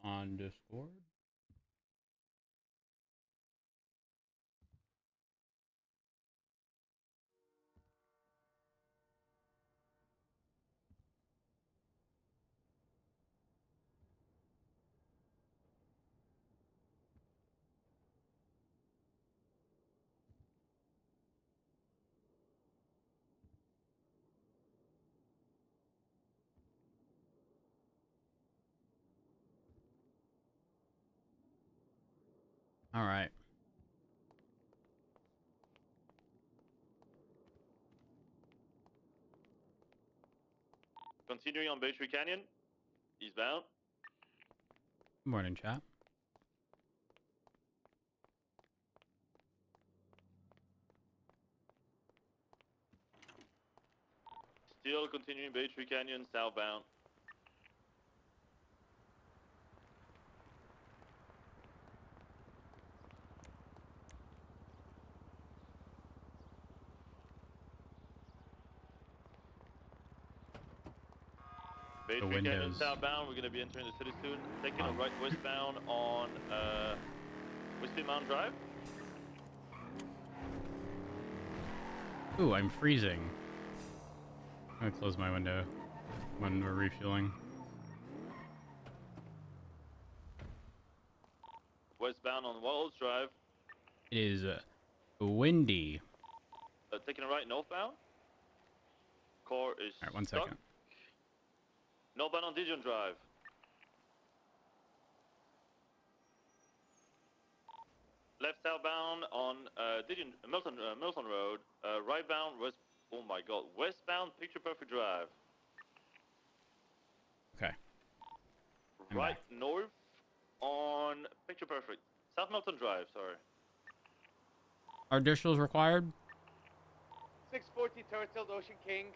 on Discord. All right. Continuing on Bay Tree Canyon, eastbound. Good morning, chat. Still continuing Bay Tree Canyon, southbound. Bay The Tree Canyon, windows. southbound. We're going to be entering the city soon. Taking a Oh. right westbound on Whiskey Mountain Drive. Ooh, I'm freezing. I'm gonna close my window when we're refueling. Westbound on Walls Drive. It is windy. Taking a right northbound. Car is All right, one stuck. second. Northbound on Dijon Drive. Left southbound on Milton Road. Rightbound west. Oh my God, westbound Picture Perfect Drive. Okay. I'm Right back. north on Picture Perfect. South Milton Drive. Sorry. Are additionals required? 640 Turtle, Ocean King.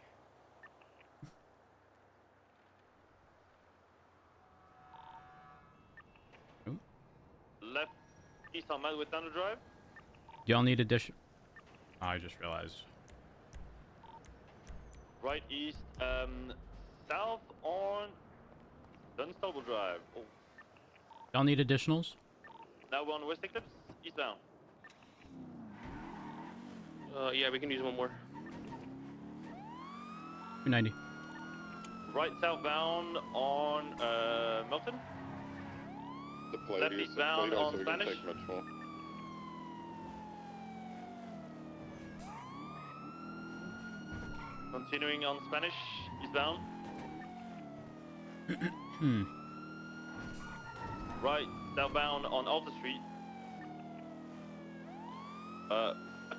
Ooh. Left east on Madwood Thunder Drive. Do y'all need addition? Oh, I just realized. Right east, south on Dunstable Drive. Oh, Y'all need additionals? now we're on West Eclipse, eastbound. Yeah, we can use one more. 290. Right southbound on Milton. The plate Left is eastbound on so we can Spanish. take much more. Continuing on Spanish, eastbound. Right southbound on Alta Street.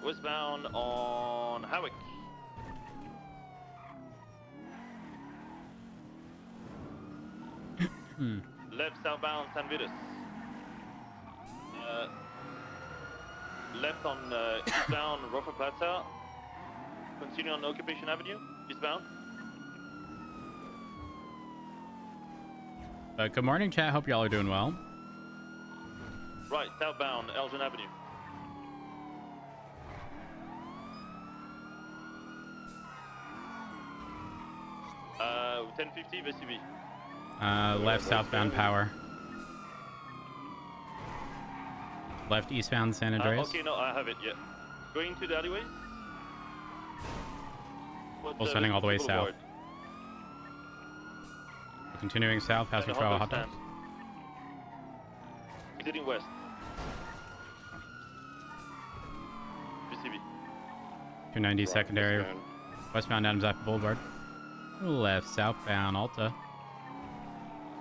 Westbound on Hawick. Left southbound San Vitus. Left on eastbound Rofa Plaza. Continue on Occupation Avenue, eastbound. Good morning, chat. Hope y'all are doing well. Right, southbound Elgin Avenue. Uh, 1050 VCB. Left southbound power. Left eastbound San Andreas. Okay, no, I have it, yeah. Going to the alleyways. Full sending all the way south. We're continuing south past Trail Hot Dogs. Exiting west. VCB. 290 Right, secondary. westbound. Westbound Adams Apple Boulevard. Left southbound Alta.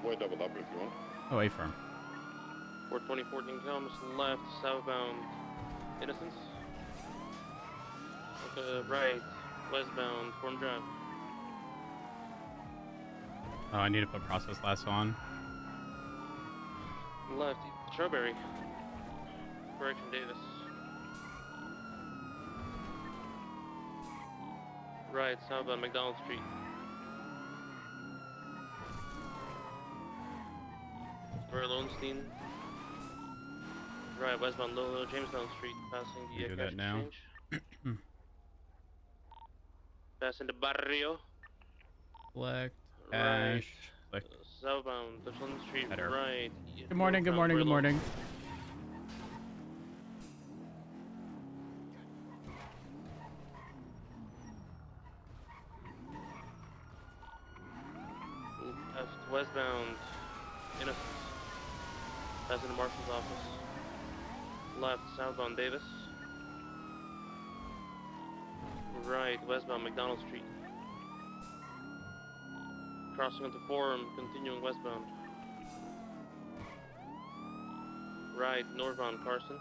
We're doubled up if you want. Oh, A firm. 420 comes left, southbound Innocence. Right, westbound Form Drive. Oh, I need to put process last on. Left, Strawberry. Correction Davis. Right, southbound McDonald Street. Roy Lowenstein. Right, westbound Lolo Jamestown Street, passing We the do cash that now. exchange. Passing the barrio. Select, Right, cash, select southbound, Dutch London Street, Better. right. Good morning, good morning, good morning. Left, westbound, Innocence. Passing the marshal's office. Left, southbound, Davis. Right, westbound, McDonald Street. Crossing onto Forum, continuing westbound. Right, northbound, Carson.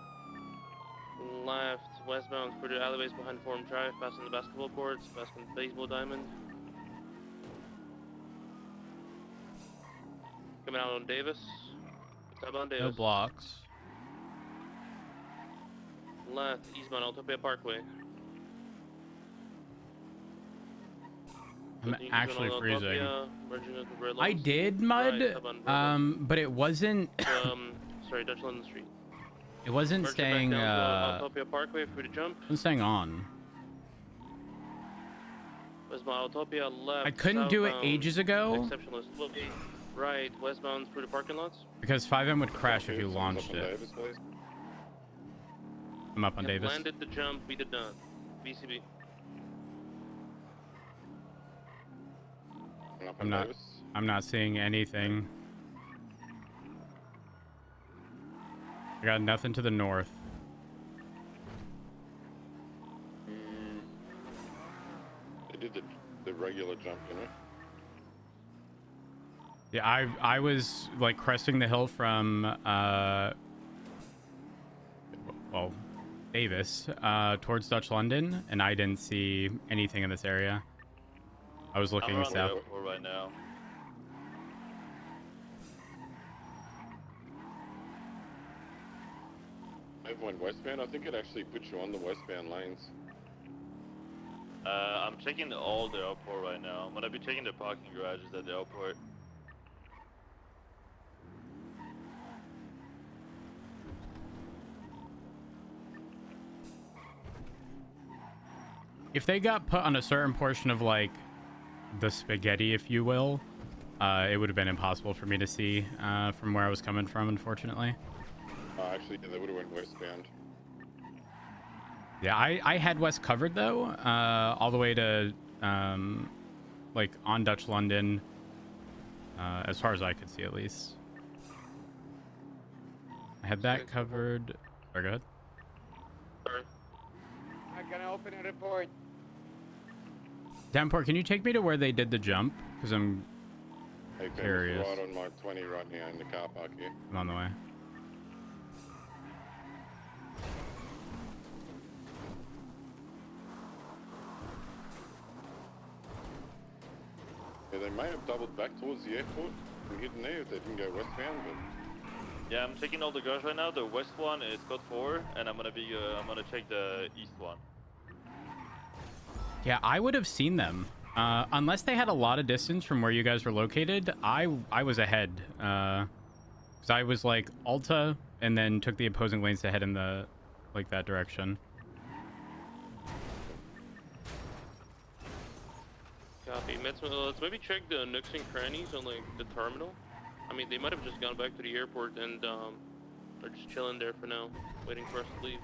Left, westbound through the alleyways behind Forum Drive, passing the basketball courts, passing the baseball diamond. Coming out on Davis. Southbound Davis. No blocks. Left, eastbound, Altopia Parkway. I'm Continue actually on freezing. Altopia, merging into Red I Lawns. did Right, mud, southbound Red but it wasn't. Sorry, Dutch London Street. It wasn't Merging staying. back down to Altopia Parkway through the jump. Wasn't staying on. Westbound Altopia, left. I couldn't do it southbound, ages ago Exceptionalist will be right, westbound through the parking lots. because 5M would crash if you Someone's launched up on it. Davis, please. I'm up on Yep, Davis. landed the jump, we did not. BCB. And up I'm on not. Davis. I'm not seeing anything. I got nothing to the north. They did the regular jump, you know? Yeah, I was like cresting the hill from well, Davis towards Dutch London, and I didn't see anything in this area. I was I'm looking around the south. airport right now. Everyone westbound, I think it actually puts you on the westbound lanes. I'm checking all the airport right now. I'm gonna be checking the parking garages at the airport. If they got put on a certain portion of like the spaghetti, if you will, it would have been impossible for me to see from where I was coming from, unfortunately. Actually, yeah, they would have went westbound. Yeah, I had west covered though, all the way to like on Dutch London, as far as I could see at least. I had that covered. Sorry, go ahead. Sorry. I'm gonna open a report. Davenport, can you take me to where they did the jump? Because I'm Hey, Finn, Curious. right on my 20 right now in the car park here. on the way. Yeah, they may have doubled back towards the airport and hidden there if they didn't go westbound, but Yeah, I'm checking all the garages right now. The west one is code 4, and I'm gonna check the east one. Yeah, I would have seen them. Unless they had a lot of distance from where you guys were located, I was ahead. Because I was like Alta and then took the opposing lanes to head in the like that direction. Copy. Let's maybe check the nooks and crannies on like the terminal. I mean, they might have just gone back to the airport and are just chilling there for now, waiting for us to leave.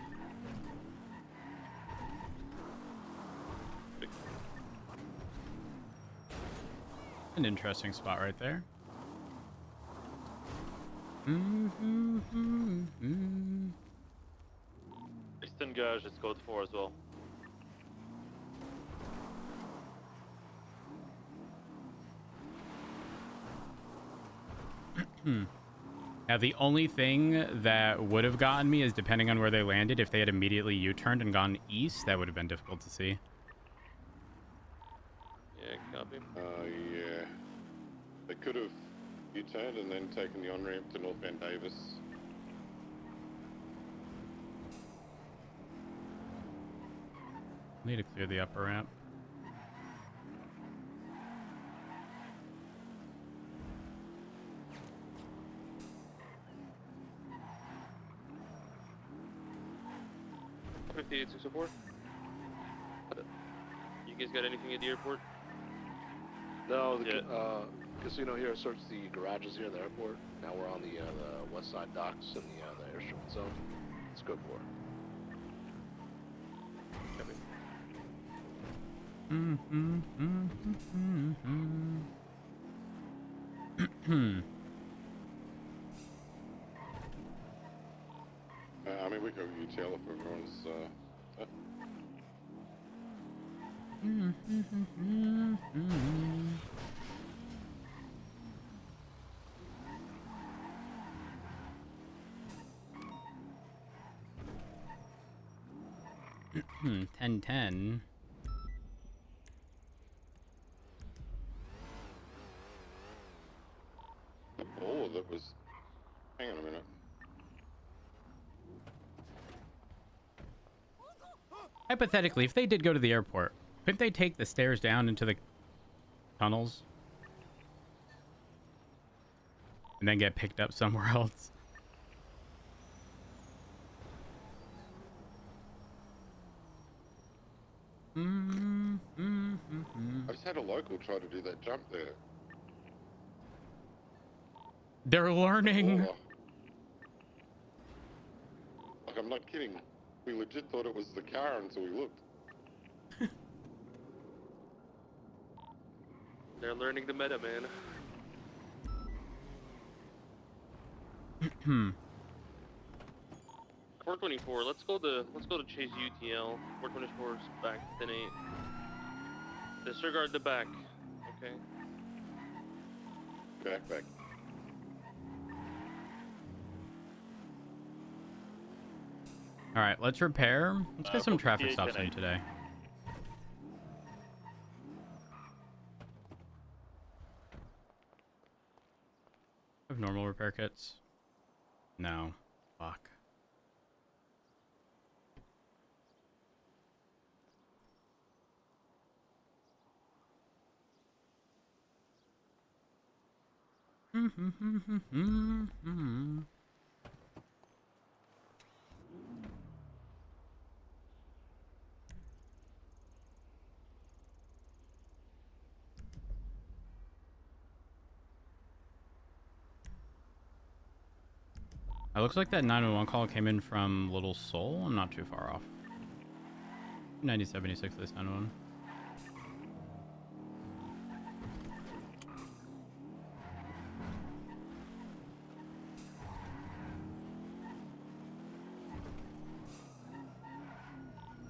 An interesting spot right there. Eastern garage is code 4 as well. Now, the only thing that would have gotten me is depending on where they landed. If they had immediately U-turned and gone east, that would have been difficult to see. Yeah, copy. yeah. They could have U-turned and then taken the on-ramp to North Van Davis. Need to clear the upper ramp. $58 604. You guys got anything at the airport? No, Yeah. casino here searched the garages here in the airport. Now we're on the west side docks and the airstrip zone. It's good for it. Copy. I mean, we could UTL if everyone's. Hmm. 10-10. All of it was. Hang on a minute. Hypothetically, if they did go to the airport, couldn't they take the stairs down into the tunnels and then get picked up somewhere else? I just had a local try to do that jump there. They're learning. Oh. Like, I'm not kidding. We legit thought it was the car until we looked. They're learning the meta, man. 424. Let's go to chase UTL. 424 is back 10-8. Disregard the back. Okay. Back. All right, let's repair. Let's get some traffic 58, stops in 10-8. today. Have normal repair kits? No. Fuck. It looks like that 911 call came in from Little Seoul. I'm not too far off. 9076 this 911.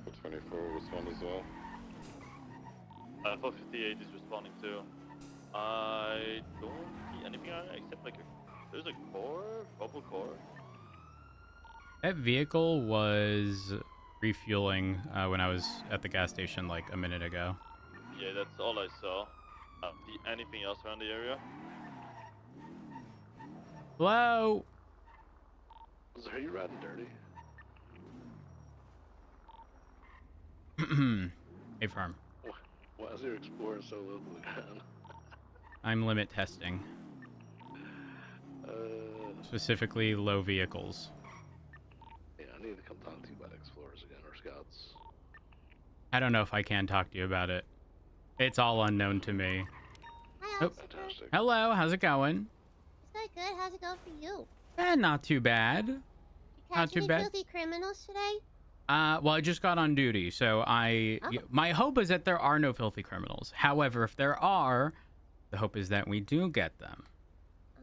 For 24 respond as well. 458 is responding too. I don't see anything on it except like there's a core, bubble core. That vehicle was refueling when I was at the gas station like a minute ago. Yeah, that's all I saw. See anything else around the area? Hello? So are you riding dirty? Hey, farm. Why is your Explorer so low to the ground? I'm limit testing. Specifically low vehicles. Yeah, I need to come talk to you about Explorers again, or Scouts. I don't know if I can talk to you about it. It's all unknown to me. Hi, Oh. officer. Fantastic. Hello, how's it going? It's going good. How's it going for you? Not too bad. You Not catch too any bad. filthy criminals today? Well, I just got on duty, so Oh. my hope is that there are no filthy criminals. However, if there are, the hope is that we do get them.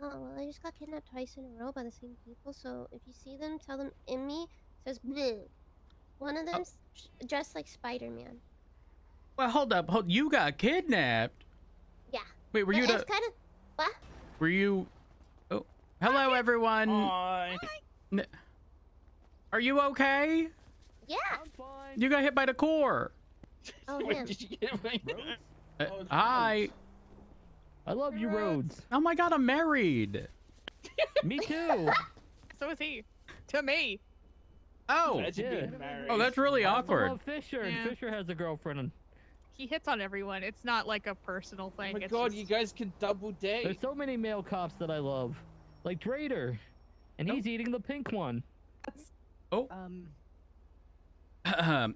Oh, well, I just got kidnapped twice in a row by the same people, so if you see them, tell them in me says blue. One of them's dressed like Spider-Man. Well, hold up. You got kidnapped? Yeah. Wait, were But you it's kind of... What? Were you... Oh, hello, everyone. Hi. Are you okay? Yeah. I'm fine. You got hit by the core. Oh, Wait, him. did you get me? Hi. I love you, Rhodes. Oh my god, I'm married. Me too. So is he. To me. Oh. Imagine Yeah. being married. Oh, that's really I awkward. love Fisher, Yeah. and Fisher has a girlfriend. And He hits on everyone. It's not like a personal thing. Oh my it's god, just... you guys can double date. there's so many male cops that I love, like Drader, and he's eating the pink one. Oh.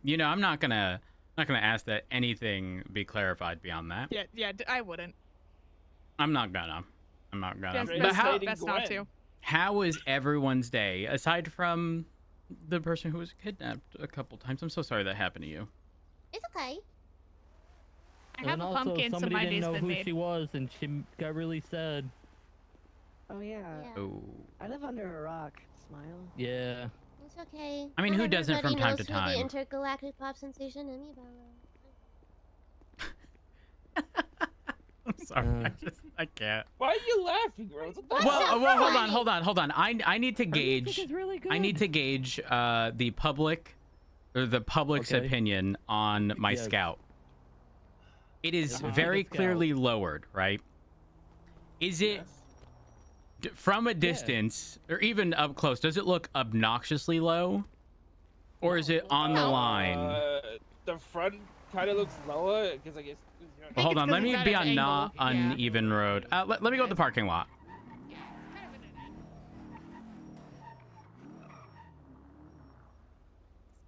You know, I'm not gonna ask that anything be clarified beyond that. Yeah, I wouldn't. I'm not gonna. Best, But best, how best not to. how is everyone's day aside from the person who was kidnapped a couple times? I'm so sorry that happened to you. It's okay. I have and a also, pumpkin, so somebody my didn't day's know been who made. she was, and she got really sad. Oh yeah. Yeah. Oh. I live under a rock. Smile. Yeah. It's okay. I mean, Not who doesn't from everybody time to knows who time? the intergalactic pop sensation Emmy Bella. I'm sorry. I can't. Why are you laughing, Rose? What the What's hell? so Hold on. I need to Her music gauge. is really good. I need to gauge the public's Okay. opinion on my Yes. scout. It is Uh-huh. very The Scout. clearly lowered, right? Is it from a distance or even up close? Does it look obnoxiously low, or is it on the line? The front kind of looks lower because I guess. Well, hold on. Let me it's be at on an not angle, yeah. uneven road. Let me go to the parking lot.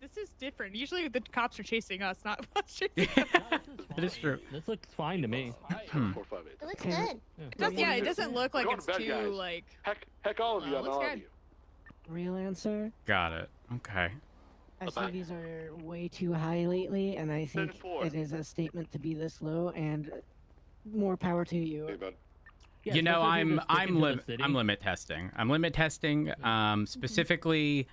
This is different. Usually the cops are chasing us, not us chasing them. It is true. This looks fine to me. 458. It looks Okay. good. It does, yeah, it doesn't look like Going it's to bed, too guys. like. Heck, all of you. Oh, I looks love good. you. Real answer. Got it. Okay. SUVs are way too high lately, and I think 10-4. it is a statement to be this low. And more power to you. Hey, bud. Yeah, You know, especially if you're I'm sticking to the city. I'm limit testing. I'm limit testing. Specifically,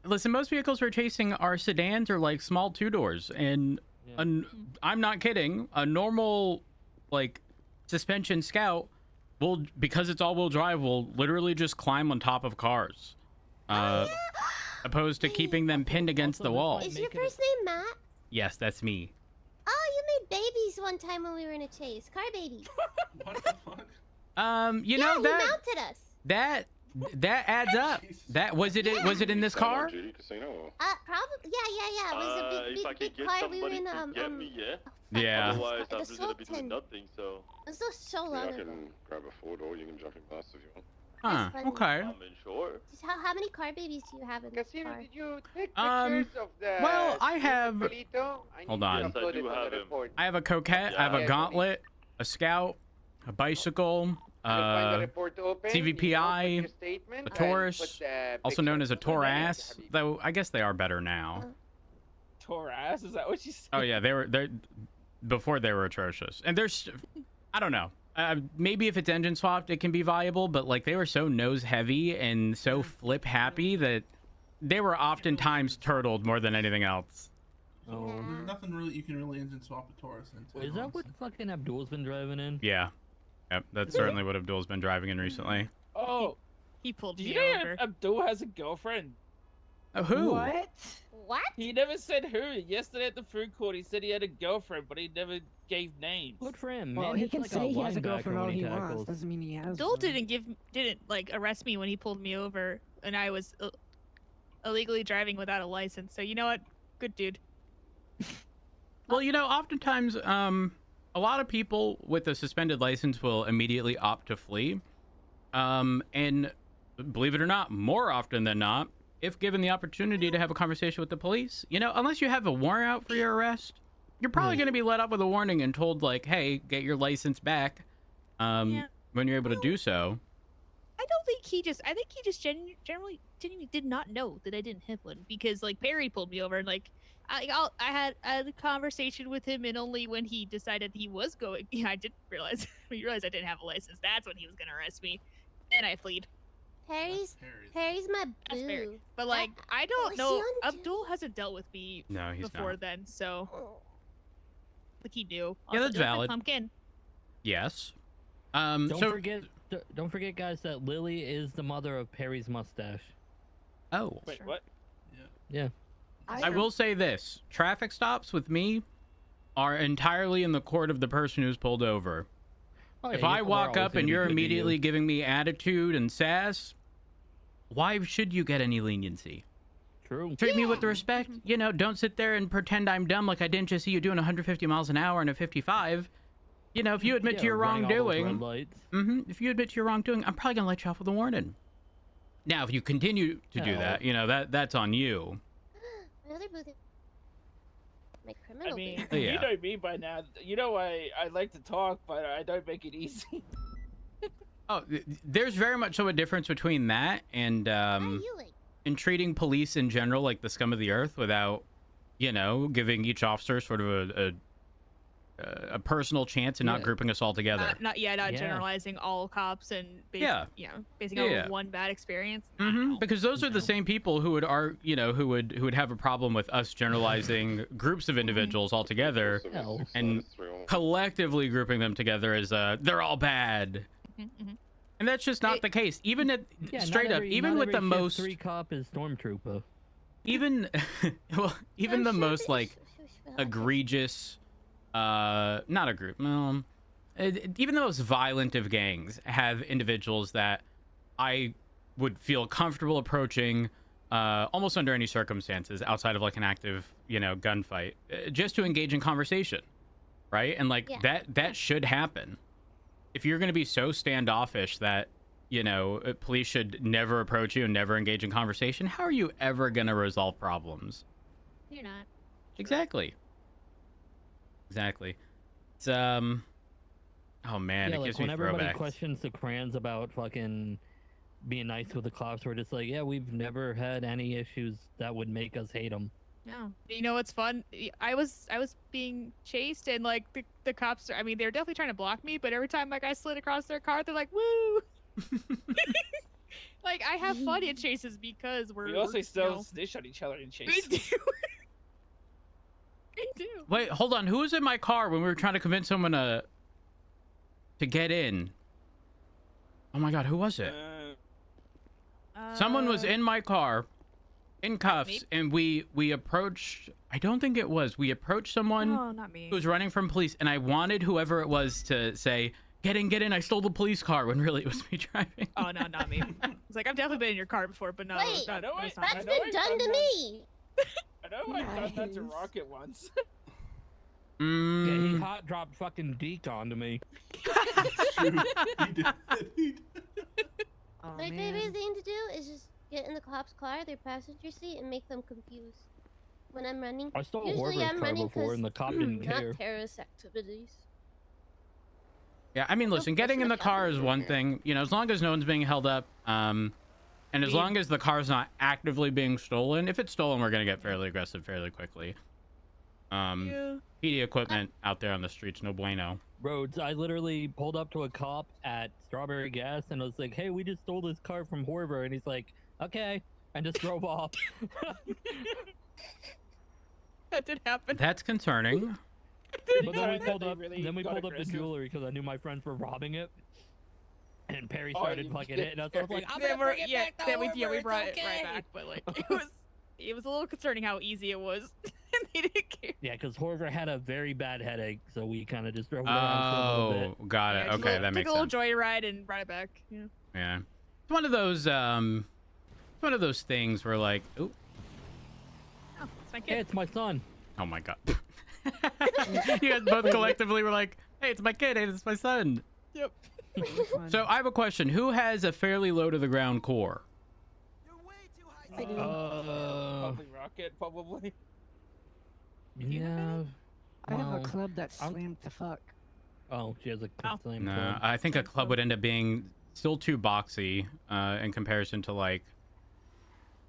listen, most vehicles we're chasing are sedans or like small two doors, and I'm not kidding. A normal like suspension Scout will, because it's all-wheel drive, will literally just climb on top of cars, opposed to keeping them pinned against the wall. Is your first name Matt? Yes, that's me. Oh, you made babies one time when we were in a chase. Car babies. What the fuck? You yeah, know he that mounted us. that adds up. That was it. Was it in this car? Duty casino or? Probably. Yeah. It was a If I big, can big get car. We were somebody in to get me, yeah. Yeah. Otherwise, The I'm just gonna be doing Sultan. nothing. So It was so Yeah, long I ago. can grab a Ford or you can jump in past if you want. Huh. funny. Okay. I'm in short. Just how many car babies do you have in this Casino, car? did you take Um, pictures of the well, I street have- Pelito? I Hold need on. to Yes, I upload do it on have the him. report. I have a coquette. I have a Yeah. gauntlet, a Scout, a bicycle, You'll find the report open, you CVPI, put your statement, a and Taurus, put the also known picture. as a Taurus. Though I guess they are better now. Taurus? Is that what you said? Oh yeah, they're before they were atrocious. And there's, I don't know. Maybe if it's engine swapped, it can be viable. But like they were so nose heavy and so flip happy that they were oftentimes turtled more than anything else. Oh. There's nothing really you can really engine swap a Taurus into. Is that what fucking Abdul's been driving in? Yeah. Yep. That's certainly what Abdul's been driving in recently. Oh, He pulled do me you know over. Abdul has a girlfriend? Who? What? What? He never said who. Yesterday at the food court, he said he had a girlfriend, but he never gave names. Good for him. Well, Man, he he's can like say he has a linebacker girlfriend all when he tackles. wants. Doesn't mean he has. Dole one. didn't like arrest me when he pulled me over, and I was illegally driving without a license. So you know what? Good dude. Well, you know, oftentimes, a lot of people with a suspended license will immediately opt to flee. And believe it or not, more often than not, if given the opportunity to have a conversation with the police, you know, unless you have a warrant out for your arrest, you're probably going to be let up with a warning and told, like, hey, get your license back when you're able to do so. I don't think he just. I think he just generally did not know that I didn't have one because like Perry pulled me over and like I had a conversation with him and only when he decided he was going. Yeah, I didn't realize. When he realized I didn't have a license, that's when he was gonna arrest me. Then I fled. Perry's my That's Perry. boo. But like I don't is know. he on Abdul hasn't dealt with me No, he's before not. then, so like he knew. Yeah, Also, that's do I have valid. Pumpkin. Yes. Don't So, forget, guys, that Lily is the mother of Perry's mustache. oh, Wait, Sure. what? Yeah. I will say this. Traffic stops with me are entirely in the court of the person who's pulled over. Oh, If yeah, I we're walk always up gonna and be you're good to you. immediately giving me attitude and sass, why should you get any leniency? True. Treat me with the respect. You know, don't sit there and pretend I'm dumb like I didn't just see you doing 150 miles an hour and a 55. You know, if you admit Yeah, to your running all those wrongdoing, red lights. if you admit to your wrongdoing, I'm probably gonna let you off with a warning. Now, if you continue to do Hell. that, you know, that's on you. Another boo. my criminal I mean, days. Yeah. you know me by now. You know I like to talk, but I don't make it easy. Oh, there's very much so a difference between that and in treating police in general like the scum of the earth without, you know, giving each officer sort of a personal chance and not grouping us all together. Not generalizing all cops and basing on one bad experience. Because those are the same people who would have a problem with us generalizing groups of individuals all together and collectively grouping them together as they're all bad. And that's just not the case. Even at straight up, even with the most 3 cop is stormtrooper. Even even the most like egregious not a group, even the most violent of gangs have individuals that I would feel comfortable approaching almost under any circumstances outside of like an active, you know, gunfight, just to engage in conversation, right? And like that should happen. If you're going to be so standoffish that, you know, police should never approach you and never engage in conversation, how are you ever going to resolve problems? You're not. Exactly. It's oh man, yeah, it like gives when me everybody throwbacks. questions the crayons about fucking being nice with the cops, we're just like, yeah, we've never had any issues that would make us hate them. No. You know what's fun? I was being chased and like the cops, I mean, they were definitely trying to block me, but every time like I slid across their car, they're like, woo! Like I have fun in chases because We also still snitch on each other in chases. We do. We do. Wait, hold on. Who was in my car when we were trying to convince someone to get in? Oh my god, who was it? Someone was in my car in cuffs and we approached, I don't think it was, we approached someone not me. who was running from police, and I wanted whoever it was to say, get in, I stole the police car, when really it was me driving. Oh no, not me. It's like I've definitely been in your car before, but no. Wait, that's that's been done to me. I know I've done that to Rocket once. Yeah, he hot dropped fucking Deke onto me. My favorite thing to do is just get in the cop's car, their passenger seat, and make them confused. When I'm running, I stole usually Horvath's I'm car running before, and the cop didn't care. not terrorist activities. Yeah, I mean, listen, getting in the car is one thing, you know, as long as no one's being held up, and as long as the car's not actively being stolen. If it's stolen, we're gonna get fairly aggressive fairly quickly. PD equipment out there on the streets, no bueno. Rhodes, I literally pulled up to a cop at Strawberry Gas and I was like, hey, we just stole this car from Horver, and he's like, okay, and just drove off. That did happen. That's concerning. But then we pulled up the jewelry because I knew my friends were robbing it. And Perry started plugging it, and I was like, I'm gonna bring it back to Horver, we brought it's it right okay. back, but like it was a little concerning how easy it was. They didn't care. Yeah, because Horver had a very bad headache, so we kind of just drove it around for a little bit. Oh, got it. Okay, that makes sense. Took a little joyride and brought it back. Yeah. Yeah, it's one of those things where like, ooh, Oh, it's my kid. Hey, it's my son. oh my god. You guys both collectively were like, hey, it's my kid, hey, it's my son. Yep. So I have a question. Who has a fairly low to the ground core? Probably Rocket, probably. Yeah. I have a well, club that's slammed to fuck. Oh, she has a slam No, club. I think a club would end up being still too boxy in comparison to like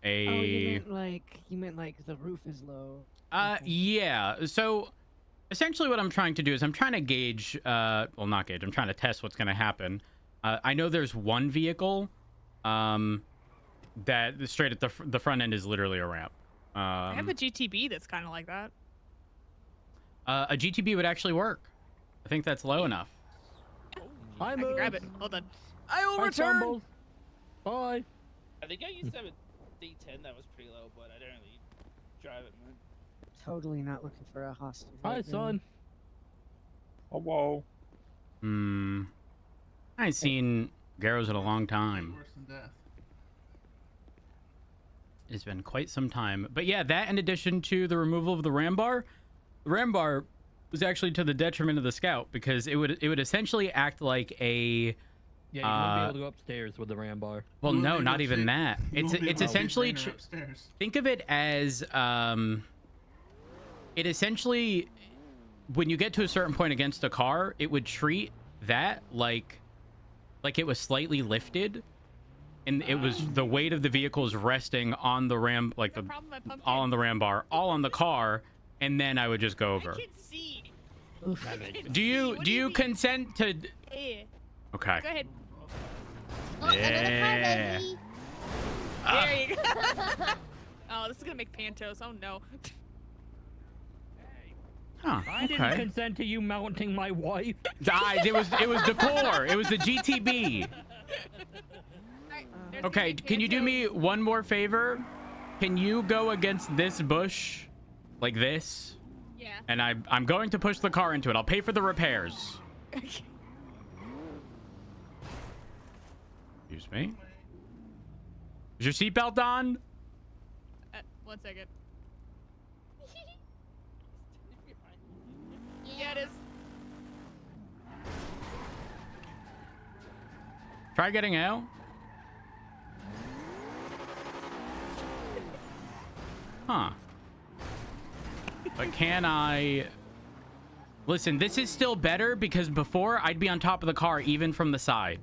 a. Oh, you meant like the roof is low. Yeah. So essentially what I'm trying to do is I'm trying to gauge, well, not gauge, I'm trying to test what's going to happen. I know there's one vehicle that straight at the front end is literally a ramp. I have a GTB that's kind of like that. A GTB would actually work. I think that's low enough. I can grab it. Hold on. I will Hi, return. Stumbles. Bye. I think I used to have a D10 that was pretty low, but I don't really drive it, man. Totally not looking for a hostage. Hi, right now. son. Oh, whoa. I ain't seen Garrows in a long time. Worse than death. It's been quite some time. But yeah, that in addition to the removal of the ram bar was actually to the detriment of the Scout, because it would essentially act like a Yeah, you wouldn't be able to go upstairs with the ram bar. well, You no, won't be not able to even take- that. you won't be It's able to essentially take Rainer upstairs. think of it as it essentially, when you get to a certain point against a car, it would treat that like it was slightly lifted, and it was the weight of the vehicle is resting on the ram, like the all on the ram bar, all on the car, and then I would just go over. I can see. Do you consent to? Yeah. Okay. Go ahead. Oh, Yeah. There you go. Oh, this is gonna make Pantos. Oh no. Huh, I didn't consent to you mounting my wife. It was the core. It was the GTB. Okay, can you do me one more favor? Can you go against this bush like this? Yeah. And I'm going to push the car into it. I'll pay for the repairs. Excuse me. Is your seatbelt on? 1 second. Yeah, it is. Try getting out. Huh. But can I... Listen, this is still better because before I'd be on top of the car even from the side.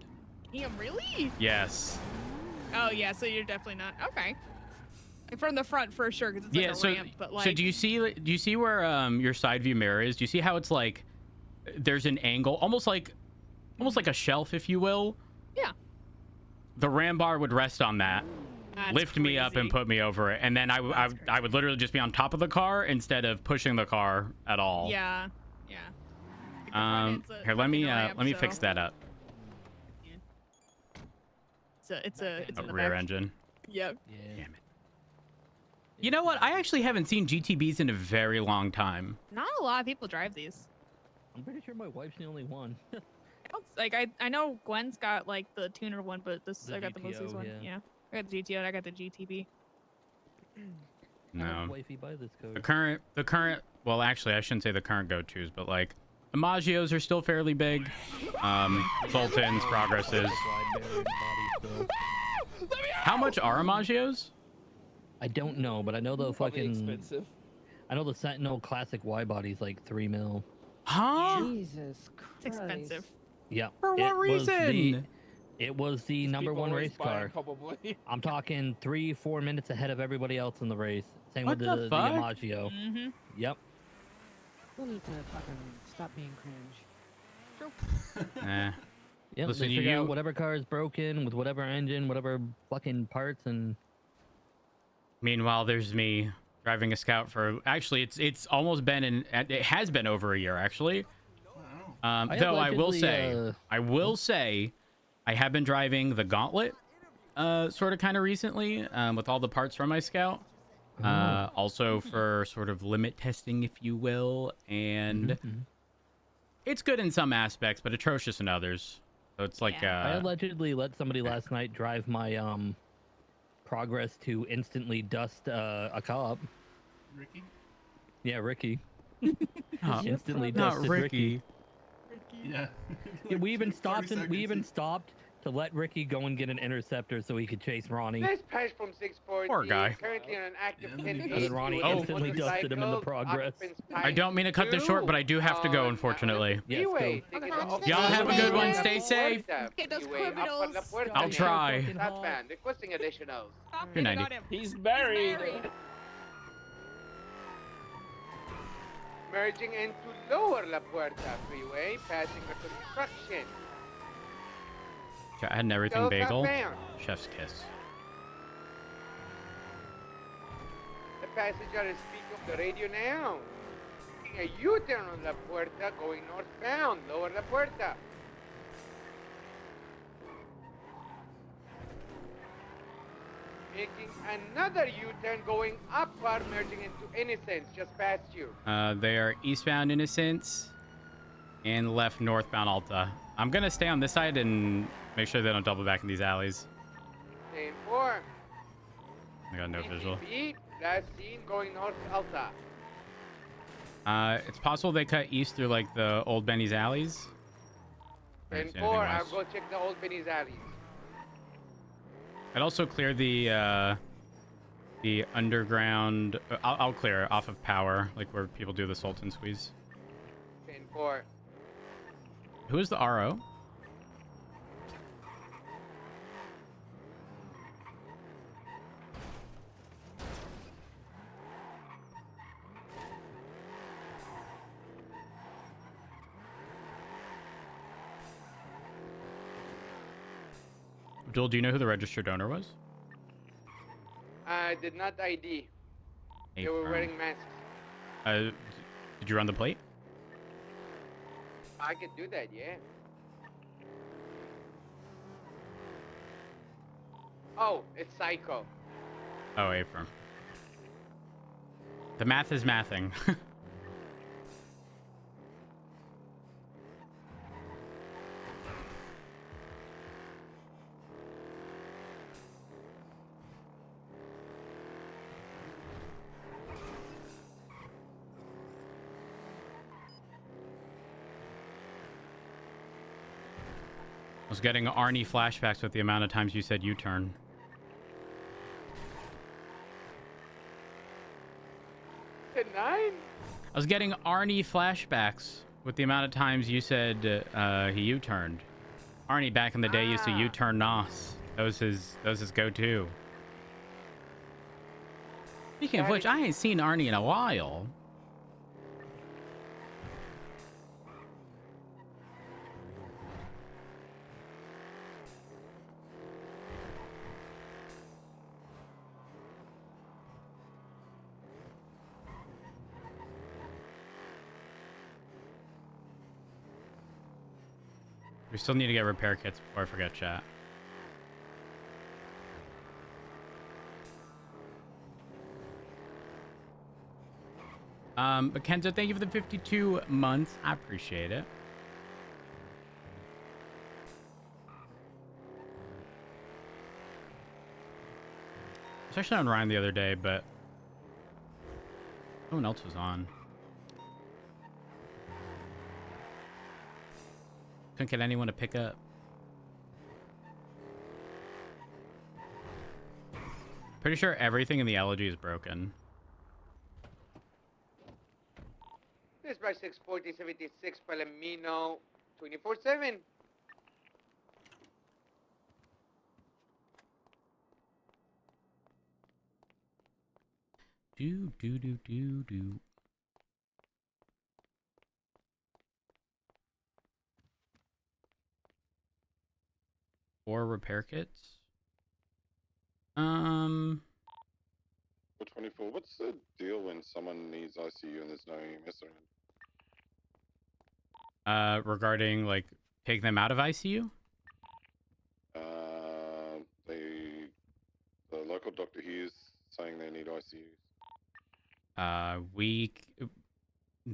Damn, really? Yes. Oh yeah, so you're definitely not. Okay. Like from the front for sure, because it's like a ramp. But like. So do you see where your side view mirror is? Do you see how it's like there's an angle, almost like a shelf, if you will? Yeah. The ram bar would rest on that. That's lift me up and put me over it, and then I would literally just be on top of the car instead of pushing the car at all. Yeah, yeah. Here, let me fix that up. It's in the rear back. engine. Yep. Yeah. Damn it. You know what? I actually haven't seen GTBs in a very long time. Not a lot of people drive these. I'm pretty sure my wife's the only one. Like I know Gwen's got like the tuner one, but I got the GTO, Mosey's one. yeah. Yeah. I got the GTO and I got the GTB. No. Wifey, buy this code. The current. Well, actually, I shouldn't say the current go-tos, but like Imagios are still fairly big. Sultans, Progresses. How much are Imagios? I don't know, but I know the Probably fucking. expensive. I know the Sentinel Classic Y body's like 3 mil. Huh? Jesus Christ. It's expensive. Yeah. For what reason? It was the number People one always race buy car. 'em, probably. I'm talking 3-4 minutes ahead of everybody else in the race. Same What with the the fuck? Imaggio. Mm-hmm. Yep. We'll need to fucking stop being cringe. Yep. Listen, They figure out whatever car is broken with whatever engine, whatever fucking parts, and. Meanwhile, there's me driving a Scout for. Actually, it's almost been it has been over a year actually. Though I will say, I have been driving the Gauntlet, sort of kind of recently, with all the parts from my Scout. Also for sort of limit testing, if you will, and it's good in some aspects, but atrocious in others. So it's like I allegedly let somebody last night drive my Progress to instantly dust a cop. Ricky? Yeah, Ricky. instantly dusted not Ricky. Yeah. Yeah, we even stopped 30 seconds. to let Ricky go and get an interceptor so he could chase Ronnie. Nice pass from 640. Poor guy. Currently on an active Yeah, 10 and then Ronnie instantly dusted him in the Progress. I don't mean to cut this short, but I do have to go, unfortunately. Yes, go. Y'all have a good one. Stay safe. Get those criminals. I'll try. Requesting additionals. You're 90. He's married. Merging into Lower La Puerta Freeway, passing the construction. I had an everything Go bagel. southbound. Chef's kiss. The passenger is speaking of the radio now. Taking a U-turn on La Puerta, going northbound, Lower La Puerta. Making another U-turn, going upward, merging into Innocence, just past you. They are eastbound Innocence and left northbound Alta. I'm gonna stay on this side and make sure they don't double back in these alleys. Lane 4. I got no visual. Beat, last seen going north Alta. It's possible they cut east through like the old Benny's alleys. I Lane didn't see 4, anything I'll west. go check the old Benny's alleys. I'd also clear the The underground... I'll clear it off of power, like where people do the Sultan squeeze. 10-4. Who is the RO? Abdul, do you know who the registered owner was? I did not ID. They were Affirm. wearing masks. Did you run the plate? I could do that, yeah. Oh, it's Psycho. Oh, Affirm. The math is mathing. I was getting Arnie flashbacks with the amount of times you said U-turn. The 9? I was getting Arnie flashbacks with the amount of times you said he U-turned. Arnie back in the day used to U-turn Nos. That was his go-to. Speaking of which, I ain't seen Arnie in a while. We still need to get repair kits before I forget chat. But Kenzo, thank you for the 52 months. I appreciate it. I was actually on Ryan the other day, but no one else was on. Couldn't get anyone to pick up. Pretty sure everything in the elegy is broken. This by 640-76 Palomino 24/7. Do. 4 repair kits. For 24, what's the deal when someone needs ICU and there's no EMS around? Regarding like take them out of ICU? The local doctor here is saying they need ICUs.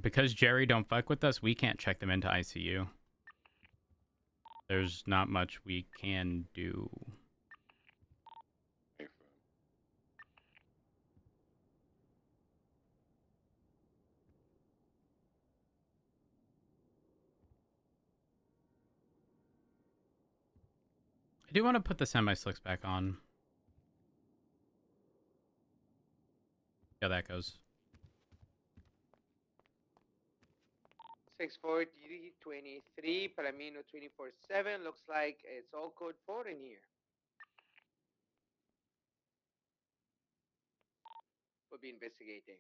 Because Jerry don't fuck with us, we can't check them into ICU. There's not much we can do. I do want to put the semi-slicks back on. See how that goes. 640-23 Palomino 24/7. Looks like it's all code 4 in here. We'll be investigating.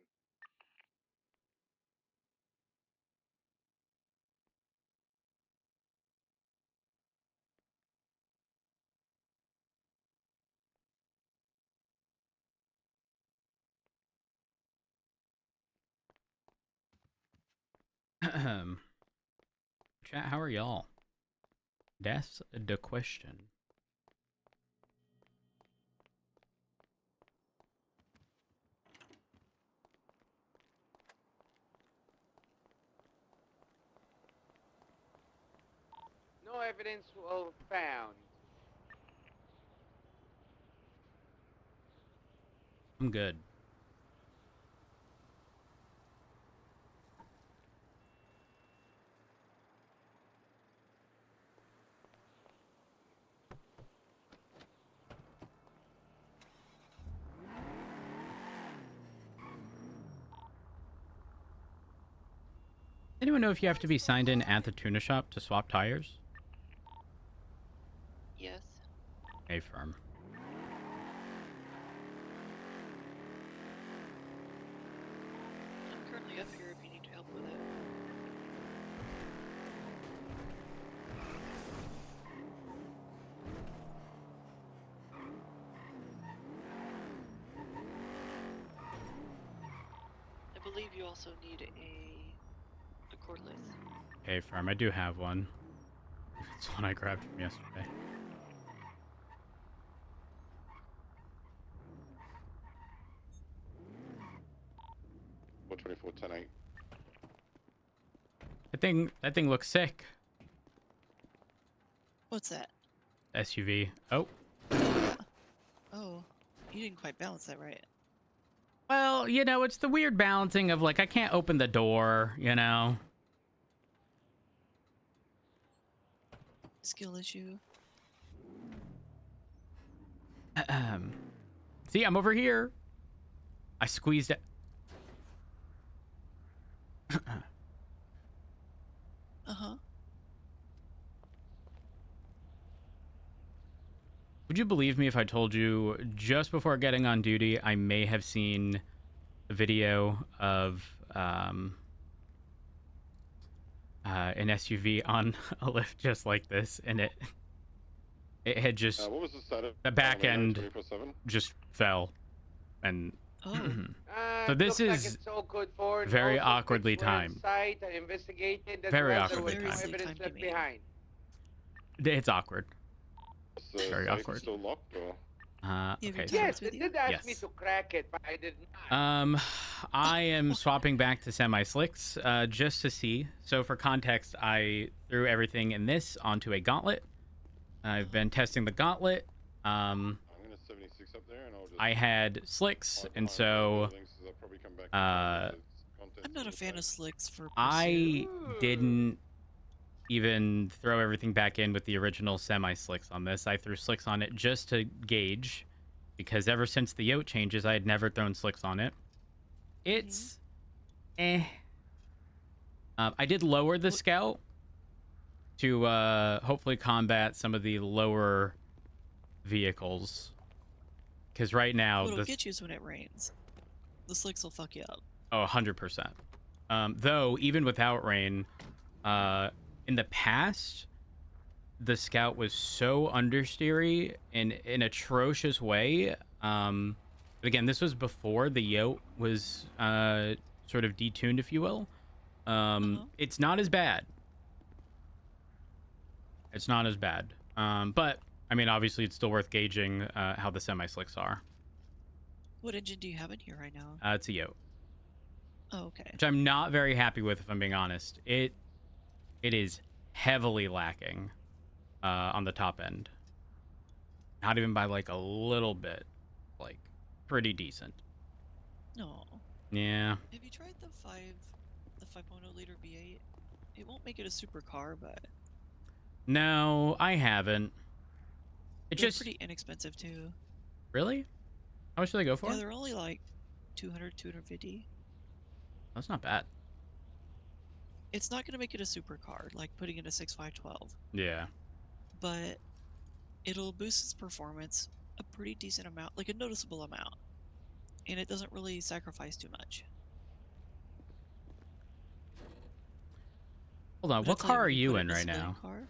Chat, how are y'all? That's the question. No evidence well found. I'm good. Anyone know if you have to be signed in at the tuna shop to swap tires? Yes. A firm. I'm currently up here if you need help with it. I believe you also need a cordless. A firm. I do have one. It's one I grabbed from yesterday. Four 24 10 8. That thing looks sick. What's that? SUV. Oh. Oh, you didn't quite balance that right. Well, you know, it's the weird balancing of like I can't open the door, you know. Skill issue. See, I'm over here. I squeezed it. Uh-huh. Would you believe me if I told you just before getting on duty, I may have seen a video of an SUV on a lift just like this, and it had just What was the status? the back end 24/7? just fell, and Oh. so this looks like is it's all good for it. very All awkwardly suspects were timed. inside and investigated. That's Very why awkwardly there was no timed. evidence left behind. It's awkward. Was the Very safe awkward. still locked or? Okay. Yes, they did ask me Yes. to crack it, but I did not. I am swapping back to semi-slicks just to see. So for context, I threw everything in this onto a gauntlet. I've been testing the gauntlet. I'm gonna 76 up there, and I'll just. I had slicks, and so I'm not a fan of slicks for I didn't even throw everything back in with the original semi-slicks on this. I threw slicks on it just to gauge, because ever since the yoke changes, I had never thrown slicks on it. It's I did lower the scout to hopefully combat some of the lower vehicles, because right now What'll get you is when it rains. The slicks will fuck you up. Oh, 100%. Though even without rain, in the past, the Scout was so understeery in an atrocious way. Again, this was before the yoke was sort of detuned, if you will. It's not as bad. It's not as bad. But I mean, obviously, it's still worth gauging how the semi-slicks are. What engine do you have in here right now? It's a yoke. Oh, okay. Which I'm not very happy with, if I'm being honest. It is heavily lacking on the top end. Not even by like a little bit. Like, pretty decent. No. Yeah. Have you tried the 5.0 liter V8? It won't make it a supercar, but No, I haven't. It's they're just pretty inexpensive too. Really? How much do they go for? Yeah, they're only like 200, 250. That's not bad. It's not going to make it a supercar, like putting in a 6512. Yeah. But it'll boost its performance a pretty decent amount, like a noticeable amount. And it doesn't really sacrifice too much. Hold on, But what I'll tell you, car are when you put it in a right civilian now? Car,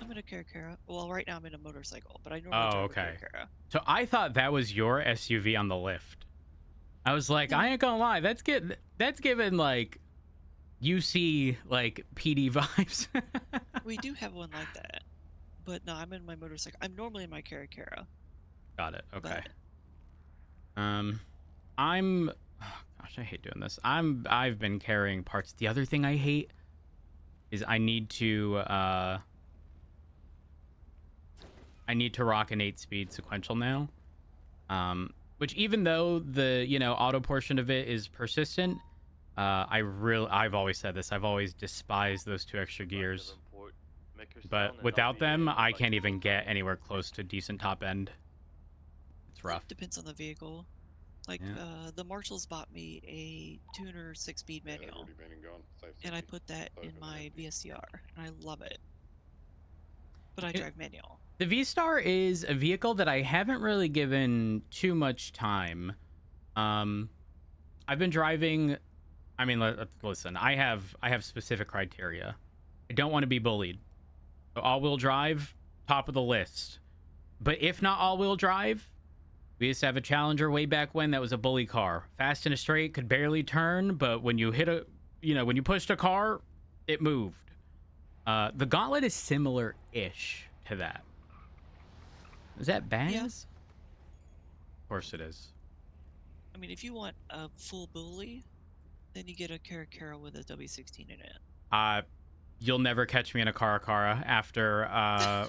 I'm in a Carrera. Well, right now I'm in a motorcycle, but I normally Oh, drive okay. a Carrera. So I thought that was your SUV on the lift. I was like, I ain't gonna lie, that's given like UC like PD vibes. We do have one like that, but no, I'm in my motorcycle. I'm normally in my Carrera. Got it. Okay. But I'm oh, gosh, I hate doing this. I've been carrying parts. The other thing I hate is I need to rock an 8-speed sequential now. Which even though the, auto portion of it is persistent, I've always said this. I've always despised those 2 extra gears. But without them, I can't even get anywhere close to decent top end. It's rough. Depends on the vehicle. Like, Yeah. the marshals bought me a tuner 6-speed Yeah, they've manual, already been and gone. Safe and I safety. put that in Open my and VSCR, and I love it. But I It- drive manual. The V-Star is a vehicle that I haven't really given too much time. I've been driving. I mean, listen. I have specific criteria. I don't want to be bullied. So all-wheel drive, top of the list. But if not all-wheel drive, we used to have a Challenger way back when that was a bully car. Fast and straight, could barely turn, but when you hit when you pushed a car, it moved. The Gauntlet is similar-ish to that. Is that bad? Yes. Of course it is. I mean, if you want a full bully, then you get a Caracara with a W16 in it. You'll never catch me in a Caracara after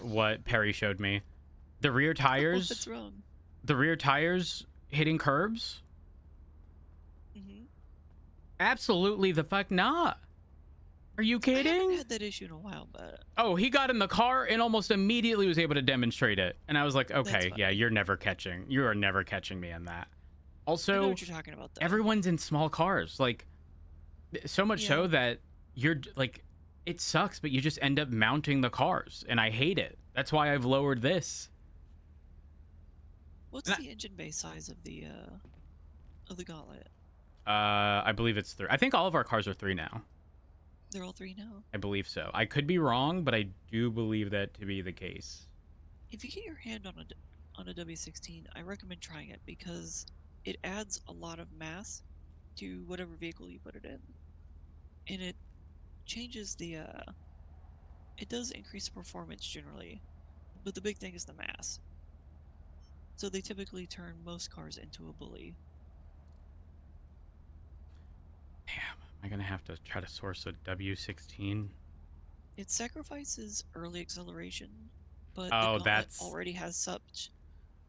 what Perry showed me. The rear tires. What's wrong? The rear tires hitting curbs. Mm-hmm. Absolutely the fuck not. Are you kidding? I haven't had that issue in a while, but... Oh, he got in the car and almost immediately was able to demonstrate it. And I was like, okay, yeah, you are never catching me in that. Also, I know what you're talking about, though. Everyone's in small cars. Like, so much so that you're, like, it sucks, but you just end up mounting the cars. And I hate it. That's why I've lowered this. What's the engine bay size of the Gauntlet? I believe it's 3. I think all of our cars are 3 now. They're all 3 now? I believe so. I could be wrong, but I do believe that to be the case. If you get your hand on a W16, I recommend trying it because it adds a lot of mass to whatever vehicle you put it in. And it changes the, it does increase performance generally, but the big thing is the mass. So they typically turn most cars into a bully. Damn, am I gonna have to try to source a W16? It sacrifices early acceleration, but the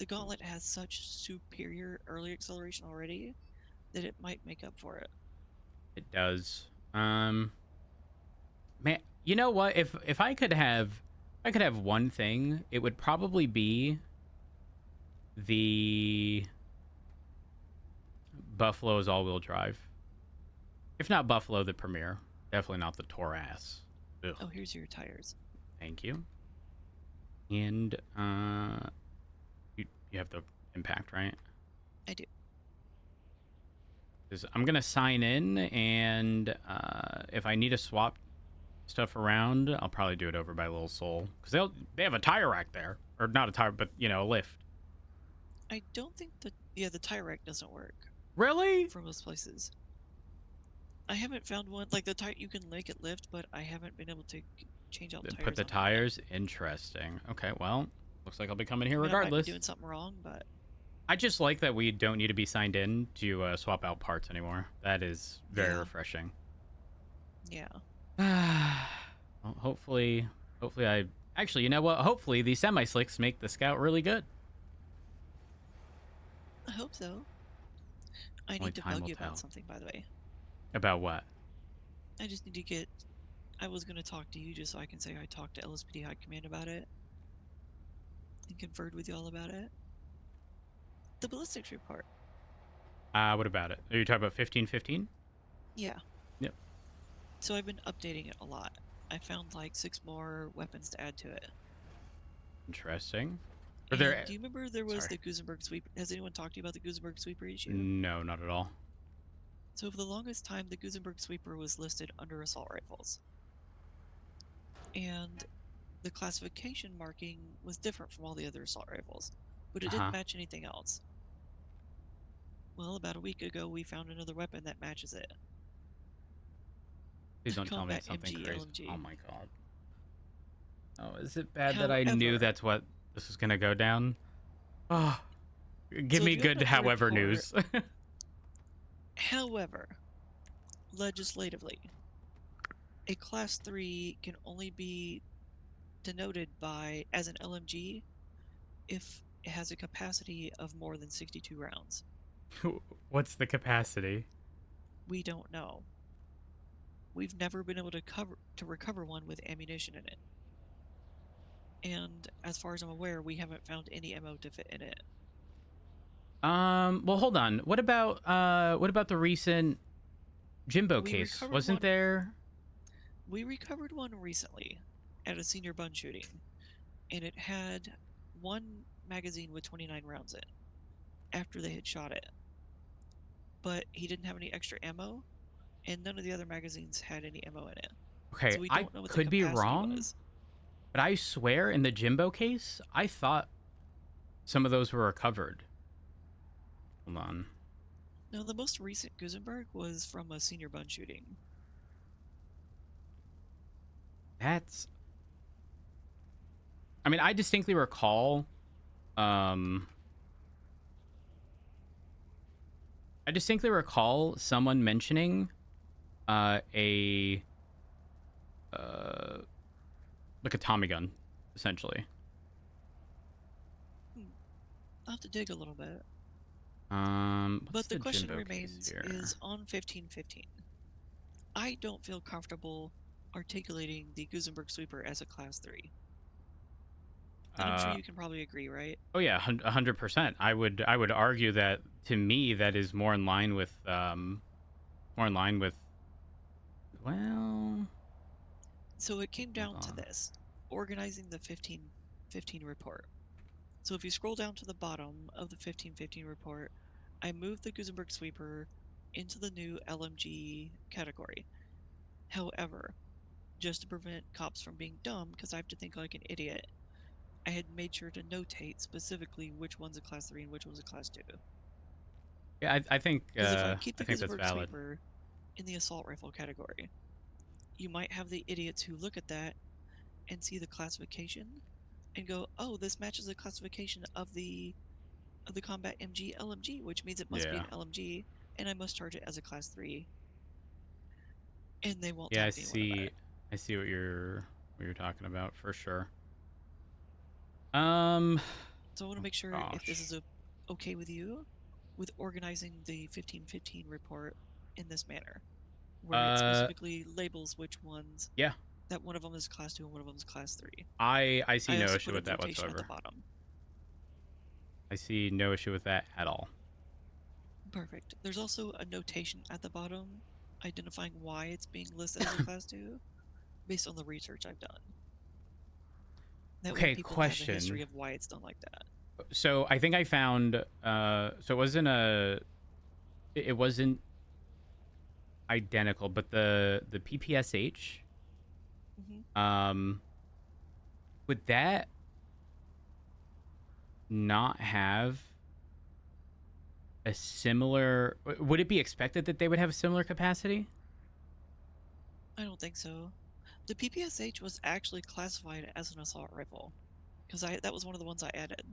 Gauntlet has such superior early acceleration already that it might make up for it. It does. Man, you know what? If I could have one thing, it would probably be the Buffalo's all-wheel drive. If not Buffalo, the Premier. Definitely not the Taurus. Ugh. Oh, here's your tires. Thank you. And you have the impact, right? I do. I'm gonna sign in, and if I need to swap stuff around, I'll probably do it over by Little Soul because they have a tire rack there, or not a tire, but a lift. I don't think the tire rack doesn't work. Really? For most places. I haven't found one like the tire. You can make it lift, but I haven't been able to change out tires. Put the tires. Interesting. Okay, well, looks like I'll be coming here I regardless. might be doing something wrong, but I just like that we don't need to be signed in to swap out parts anymore. That is very refreshing. Yeah. Well, hopefully I actually, you know what? Hopefully the semi-slicks make the Scout really good. I hope so. I need to bug you about something, by the way. About what? I just need to get... I was going to talk to you just so I can say I talked to LSPD High Command about it. And conferred with y'all about it. The ballistics report. What about it? Are you talking about 1515? Yeah. Yep. So I've been updating it a lot. I found like 6 more weapons to add to it. Interesting. Do you remember there was the Gusenberg sweeper? Has anyone talked to you about the Gusenberg sweeper issue? No, not at all. So for the longest time, the Gusenberg sweeper was listed under assault rifles. And the classification marking was different from all the other assault rifles, but it didn't match anything else. Well, about a week ago, we found another weapon that matches it. Please don't tell me it's something MG, crazy. LMG. Oh my god. Oh, is it bad that I knew that's what this was gonna go down? Oh, give me good however news. However, legislatively, a Class 3 can only be denoted as an LMG if it has a capacity of more than 62 rounds. What's the capacity? We don't know. We've never been able to recover one with ammunition in it. And as far as I'm aware, we haven't found any ammo to fit in it. Well, hold on. What about the recent Jimbo We case? recovered Wasn't one- there? We recovered one recently at a senior bun shooting, and it had one magazine with 29 rounds in after they had shot it. But he didn't have any extra ammo, and none of the other magazines had any ammo in it. Okay, So we I don't know what the could be capacity wrong, was. but I swear in the Jimbo case, I thought some of those were recovered. Hold on. No, the most recent Gusenberg was from a senior bun shooting. That's. I mean, I distinctly recall. I distinctly recall someone mentioning a like a Tommy gun, essentially. I'll have to dig a little bit. What's But the question Jimbo case remains here? is on 1515. I don't feel comfortable articulating the Gusenberg sweeper as a class 3. And I'm sure you can probably agree, right? Oh yeah, 100%. I would argue that to me that is more in line with well. So it came down to this: organizing the 1515 report. So if you scroll down to the bottom of the 1515 report, I moved the Gusenberg sweeper into the new LMG category. However, just to prevent cops from being dumb, because I have to think like an idiot, I had made sure to notate specifically which one's a class 3 and which one's a class 2. Yeah, I think Because if I keep the I think that's Gusenberg valid. sweeper in the assault rifle category, you might have the idiots who look at that and see the classification and go, "Oh, this matches the classification of the combat MG LMG, which means it must be an LMG, and I must charge it as a class 3." And they won't Yeah, tell I anyone about see. it. I see what you're talking about for sure. So I want to make sure if this is okay with you, with organizing the 1515 report in this manner, where it specifically labels which ones. Yeah. That one of them is class 2 and one of them is class 3. I see no also issue put a with that notation whatsoever. At the bottom. I see no issue with that at all. Perfect. There's also a notation at the bottom identifying why it's being listed as a class 2 based on the research I've done. That way people have a history of why it's done like that. So I think I found so it wasn't identical, but the PPSH would that not have a similar, would it be expected that they would have a similar capacity? I don't think so. The PPSH was actually classified as an assault rifle because that was one of the ones I added.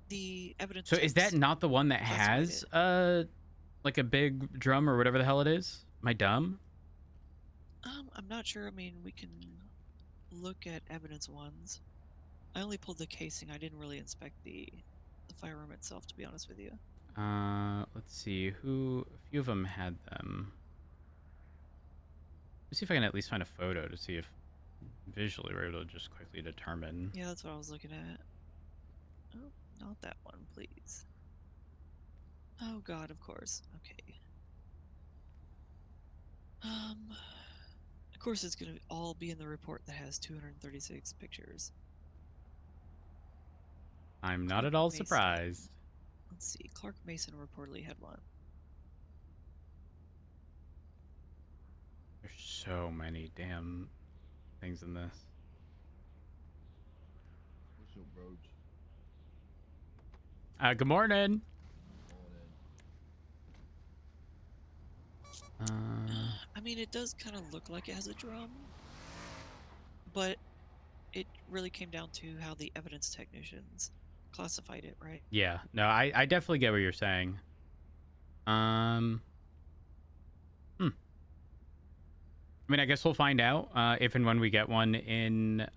The evidence. So is that not the one that has like a big drum or whatever the hell it is? Am I dumb? I'm not sure. I mean, we can look at evidence ones. I only pulled the casing. I didn't really inspect the firearm itself, to be honest with you. Let's see. A few of them had them. Let's see if I can at least find a photo to see if visually we're able to just quickly determine. Yeah, that's what I was looking at. Oh, not that one, please. Oh God, of course. Okay. Of course, it's gonna all be in the report that has 236 pictures. I'm not at all surprised. Let's see. Clark Mason reportedly had one. There's so many damn things in this. What's up, bros? Good morning. I mean, it does kind of look like it has a drum, but it really came down to how the evidence technicians classified it, right? Yeah, no, I definitely get what you're saying. I mean, I guess we'll find out if and when we get one in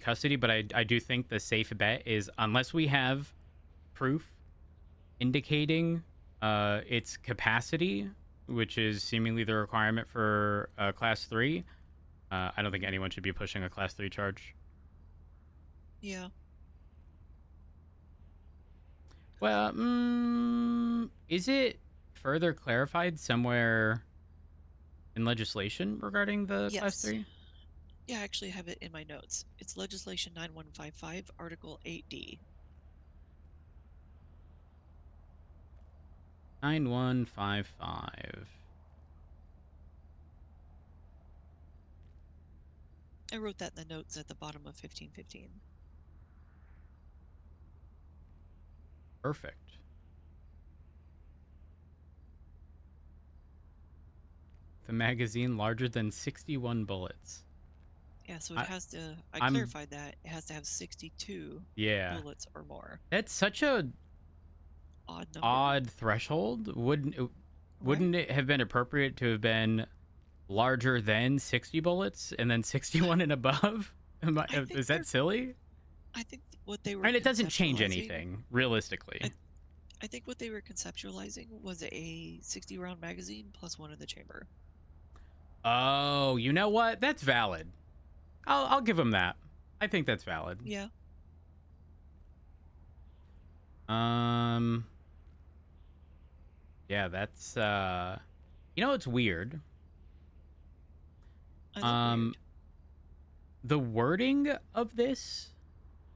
custody. But I do think the safe bet is unless we have proof indicating its capacity, which is seemingly the requirement for class 3. I don't think anyone should be pushing a class 3 charge. Yeah, Well, is it further clarified somewhere in legislation regarding the Class Yes. 3? Yeah, I actually have it in my notes. It's Legislation 9155, Article 8D. 9155. I wrote that in the notes at the bottom of 1515. Perfect. The magazine larger than 61 bullets. Yeah, so it has to. I I'm- clarified that it has to have 62 bullets or more. That's such a odd threshold. Wouldn't it have been appropriate to have been larger than 60 bullets and then 61 and above? Is that silly? I think what they were. I mean, it doesn't change conceptualizing- anything realistically. I think what they were conceptualizing was a 60-round magazine plus one in the chamber. Oh, you know what? That's valid. I'll give them that. I think that's valid. Yeah. Yeah, that's you know, it's weird. Weird. The wording of this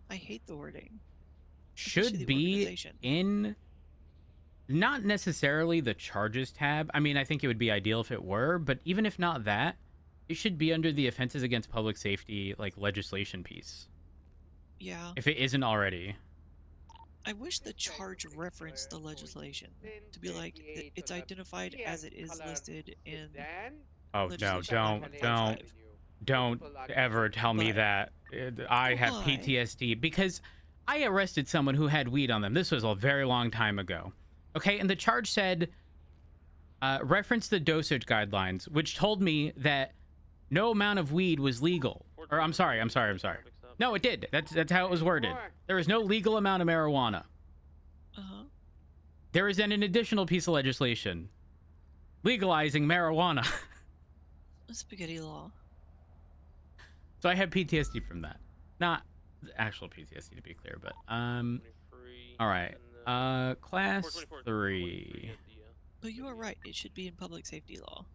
I hate the wording. Especially should the be organization. in not necessarily the charges tab. I mean, I think it would be ideal if it were, but even if not that, it should be under the offenses against public safety like legislation piece. Yeah. If it isn't already. I wish the charge referenced the legislation to be like it's identified as it is listed in. Oh no! Don't ever tell me that. I have Why? PTSD because I arrested someone who had weed on them. This was a very long time ago. Okay, and the charge said reference the dosage guidelines, which told me that no amount of weed was legal. Or I'm sorry. No, it did. That's how it was worded. There is no legal amount of marijuana. Uh-huh. There is then an additional piece of legislation legalizing marijuana. Spaghetti law. So I have PTSD from that. Not actual PTSD, to be clear, but all right. Class 3. But you are right. It should be in public safety law.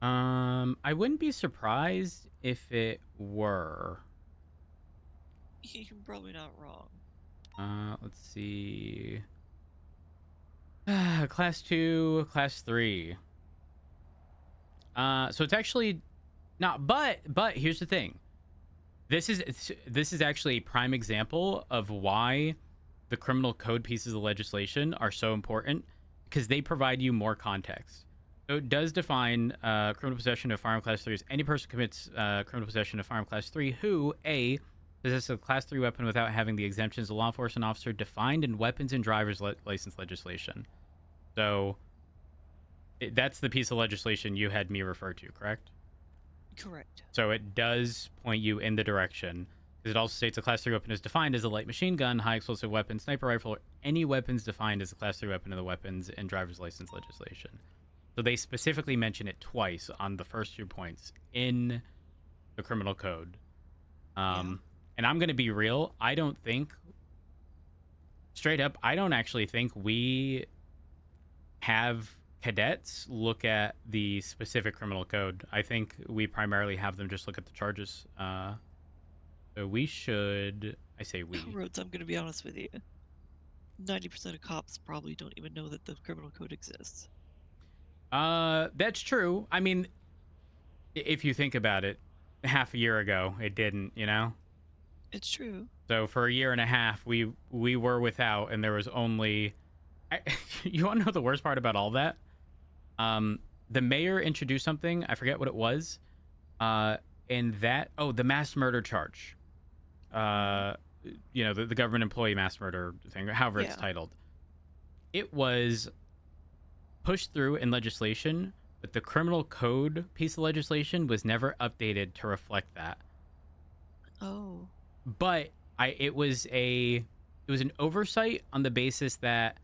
I wouldn't be surprised if it were. You're probably not wrong. Let's see. Class 2, Class 3. So it's actually not, but here's the thing. This is actually a prime example of why the criminal code pieces of legislation are so important, because they provide you more context. So it does define criminal possession of firearm class 3 as any person commits criminal possession of firearm class 3 who A, possesses a class 3 weapon without having the exemptions of law enforcement officer defined in weapons and driver's license legislation. So that's the piece of legislation you had me refer to, correct? Correct. So it does point you in the direction, because it also states a class 3 weapon is defined as a light machine gun, high explosive weapon, sniper rifle, or any weapons defined as a class 3 weapon in the weapons and driver's license legislation. So they specifically mention it twice on the first 2 points in the criminal code. And I'm going to be real. I don't think, straight up, I don't actually think we have cadets look at the specific criminal code. I think we primarily have them just look at the charges. So we should, I say we. Rhodes, I'm going to be honest with you. 90% of cops probably don't even know that the criminal code exists. That's true. I mean, if you think about it, half a year ago, it didn't, you know? It's true. So for a year and a half, we were without, and there was only... you want to know the worst part about all that? The mayor introduced something, I forget what it was, and that... Oh, the mass murder charge. You know, the government employee mass murder thing, however it's titled. It was pushed through in legislation, but the criminal code piece of legislation was never updated to reflect that. Oh. But it was an oversight on the basis that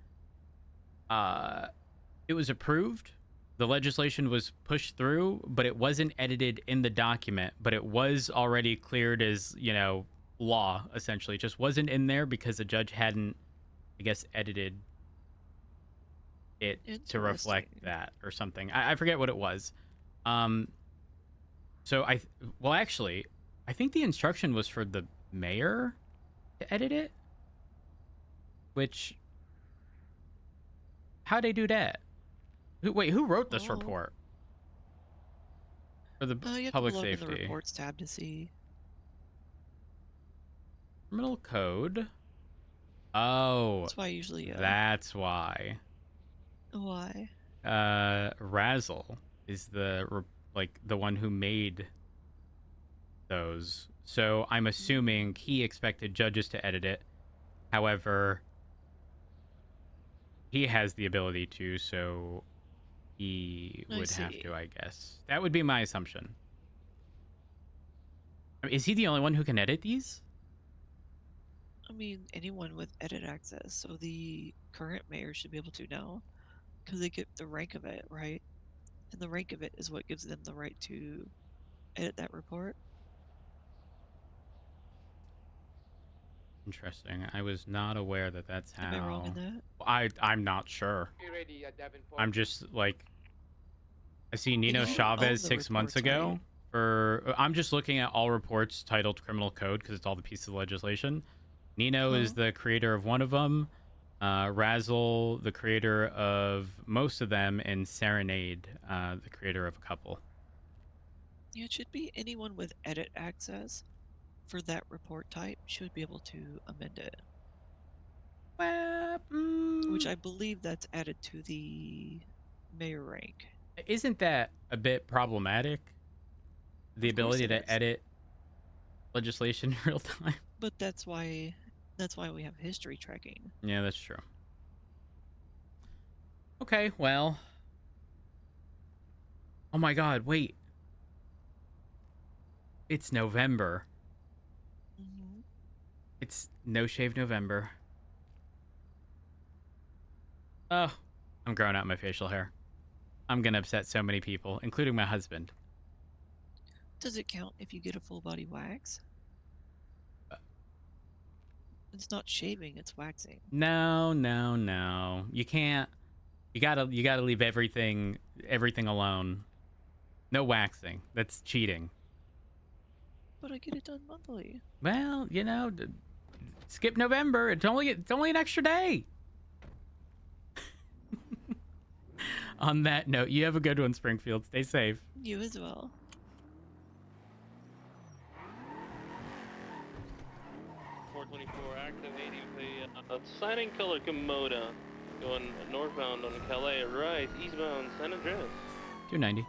it was approved, the legislation was pushed through, but it wasn't edited in the document, but it was already cleared as, you know, law, essentially. It just wasn't in there because the judge hadn't, I guess, edited it to reflect that or something. I forget what it was. So well, actually, I think the instruction was for the mayor to edit it. Which, how'd they do that? Who wrote this report? For the You have public to look in safety. the reports tab to see. Criminal code. Oh, That's why I usually. That's why. Why? Razzle is the one who made those. So I'm assuming he expected judges to edit it. However, he has the ability to, so he would have to, I guess. That would be my assumption. I mean, is he the only one who can edit these? I mean, anyone with edit access. So the current mayor should be able to now, because they get the rank of it, right? And the rank of it is what gives them the right to edit that report. Interesting. I was not aware that that's how. Am I wrong in that? I'm not sure. Be ready, Davenport. I'm just like, I see Nino You Chavez own the 6 months reports, ago right? for. I'm just looking at all reports titled criminal code because it's all the pieces of legislation. Nino is the creator of one of them. Razzle, the creator of most of them, and Serenade, the creator of a couple. Yeah, it should be anyone with edit access for that report type should be able to amend it. Which I believe that's added to the mayor rank. Isn't that a bit problematic? The ability to edit legislation in real time. But that's why we have history tracking. Yeah, that's true. Okay, well. Oh my god, wait. It's November. It's No Shave November. Oh, I'm growing out my facial hair. I'm gonna upset so many people, including my husband. Does it count if you get a full body wax? It's not shaving, it's waxing. No. You can't. You gotta leave everything alone. No waxing. That's cheating. But I get it done monthly. Well, skip November. It's only an extra day. On that note, you have a good one, Springfield. Stay safe. You as well. Active 80 with a signing color Komoda going northbound on Calais, right, eastbound San Andreas. 290.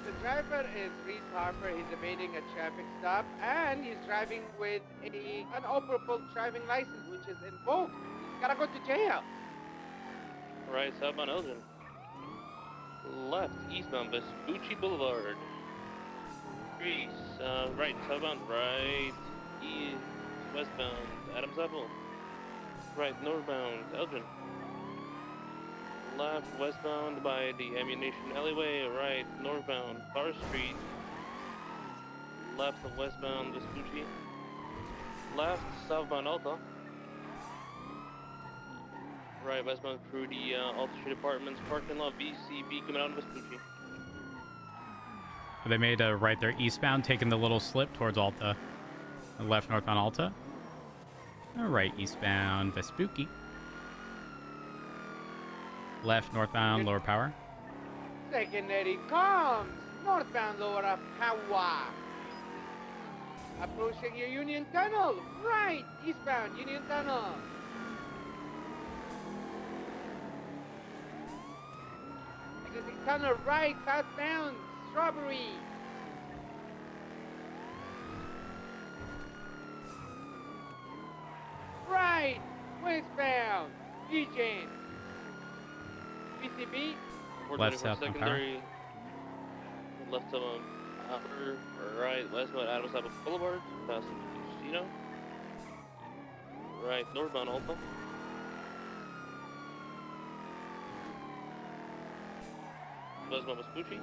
The driver is Reese Harper. He's evading a traffic stop, and he's driving with an inoperable driving license, which is invoked. He's gotta go to jail. Right, southbound Elgin. Left, eastbound Vespucci Boulevard. Greece, right, southbound, right, east, westbound, Adams Apple. Right, northbound, Elgin. Left, westbound by the ammunition alleyway, right, northbound, Bar Street. Left, westbound, Vespucci. Left, southbound, Alta. Right, westbound through the Alta Street Apartments, parking lot, BCB coming out of Vespucci. They made a right there eastbound, taking the little slip towards Alta. Left northbound Alta. All right, eastbound Vespucci. Left northbound Lower Power. Secondary comes northbound Lower Power. Approaching your Union Tunnel. Right, eastbound Union Tunnel. Exiting tunnel right, southbound Strawberry. Right, westbound Legion. PCB. Left southbound Power. Secondary. Left southbound Upper, right, westbound Adams Apple Boulevard, past Casino. Right, northbound Alta. Westbound Vespucci.